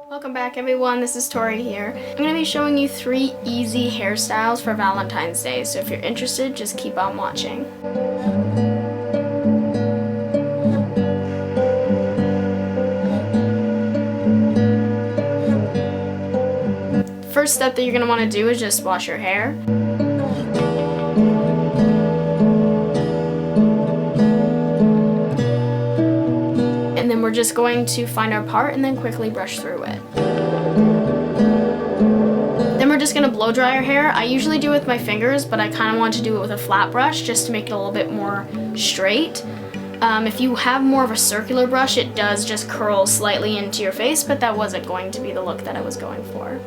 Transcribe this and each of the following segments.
Welcome back everyone, this is Torry here. I'm going to be showing you 3 easy hairstyles for Valentine's Day, so if you're interested, just keep on watching. First step that you're going to want to do is just wash your hair. And then we're just going to find our part and then quickly brush through it. Then we're just going to blow dry our hair. I usually do it with my fingers, but I kind of want to do it with a flat brush just to make it a little bit more straight. If you have more of a circular brush, it does just curl slightly into your face, but that wasn't going to be the look that I was going for.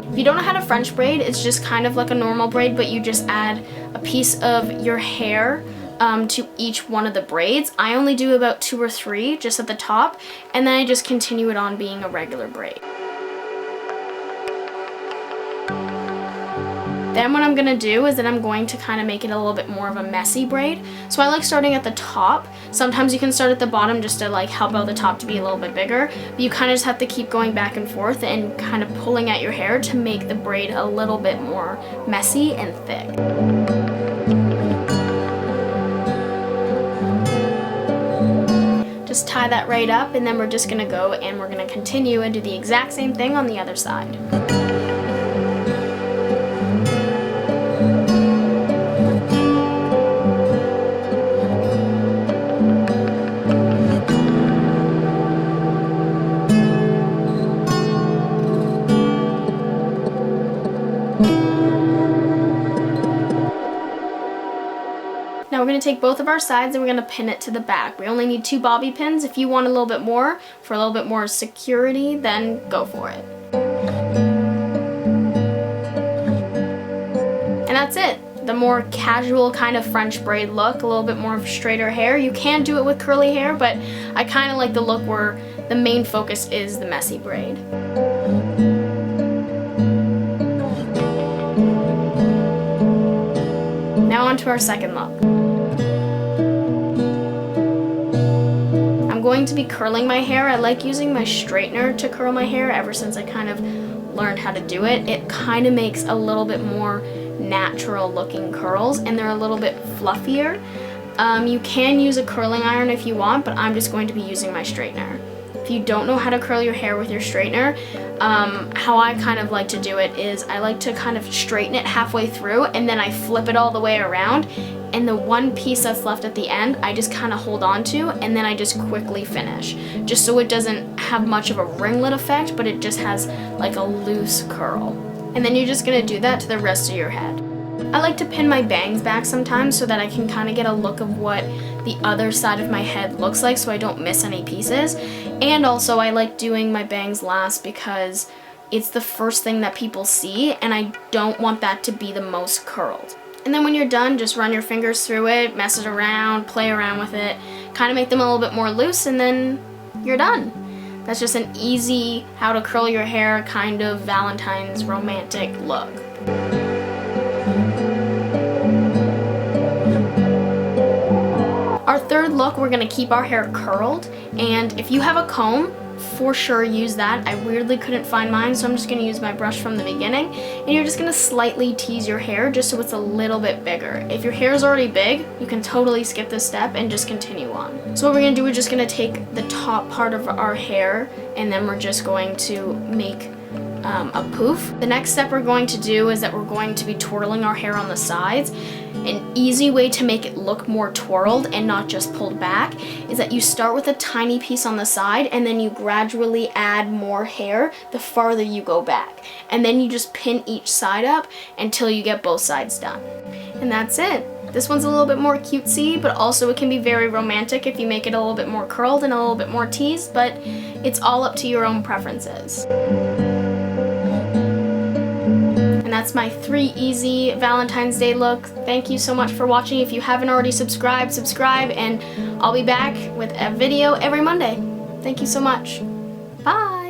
If you don't know how to French braid, it's just kind of like a normal braid, but you just add a piece of your hair to each one of the braids. I only do about 2 or 3 just at the top, and then I just continue it on being a regular braid. Then what I'm going to do is that I'm going to kind of make it a little bit more of a messy braid. So I like starting at the top. Sometimes you can start at the bottom just to like help out the top to be a little bit bigger. But you kind of just have to keep going back and forth and kind of pulling at your hair to make the braid a little bit more messy and thick. Just tie that right up, and then we're just going to go and we're going to continue and do the exact same thing on the other side. Now we're going to take both of our sides and we're going to pin it to the back. We only need 2 bobby pins. If you want a little bit more, for a little bit more security, then go for it. And that's it. The more casual kind of French braid look, a little bit more of straighter hair. You can do it with curly hair, but I kind of like the look where the main focus is the messy braid. Now on to our second look. I'm going to be curling my hair. I like using my straightener to curl my hair ever since I kind of learned how to do it. It kind of makes a little bit more natural looking curls, and they're a little bit fluffier. You can use a curling iron if you want, but I'm just going to be using my straightener. If you don't know how to curl your hair with your straightener, how I kind of like to do it is I like to kind of straighten it halfway through, and then I flip it all the way around, and the one piece that's left at the end I just kind of hold on to, and then I just quickly finish, just so it doesn't have much of a ringlet effect, but it just has like a loose curl. And then you're just going to do that to the rest of your head. I like to pin my bangs back sometimes so that I can kind of get a look of what the other side of my head looks like so I don't miss any pieces. And also I like doing my bangs last because it's the first thing that people see, and I don't want that to be the most curled. And then when you're done, just run your fingers through it, mess it around, play around with it, kind of make them a little bit more loose, and then you're done. That's just an easy how to curl your hair kind of Valentine's romantic look. Our third look, we're going to keep our hair curled, and if you have a comb, for sure use that. I weirdly couldn't find mine, so I'm just going to use my brush from the beginning, and you're just going to slightly tease your hair just so it's a little bit bigger. If your hair is already big, you can totally skip this step and just continue on. So what we're going to do, we're just going to take the top part of our hair, and then we're just going to make a poof. The next step we're going to do is that we're going to be twirling our hair on the sides. An easy way to make it look more twirled and not just pulled back is that you start with a tiny piece on the side, and then you gradually add more hair the farther you go back. And then you just pin each side up until you get both sides done. And that's it. This one's a little bit more cutesy, but also it can be very romantic if you make it a little bit more curled and a little bit more teased, but it's all up to your own preferences. And that's my 3 easy Valentine's Day look. Thank you so much for watching. If you haven't already subscribed, subscribe, and I'll be back with a video every Monday. Thank you so much. Bye!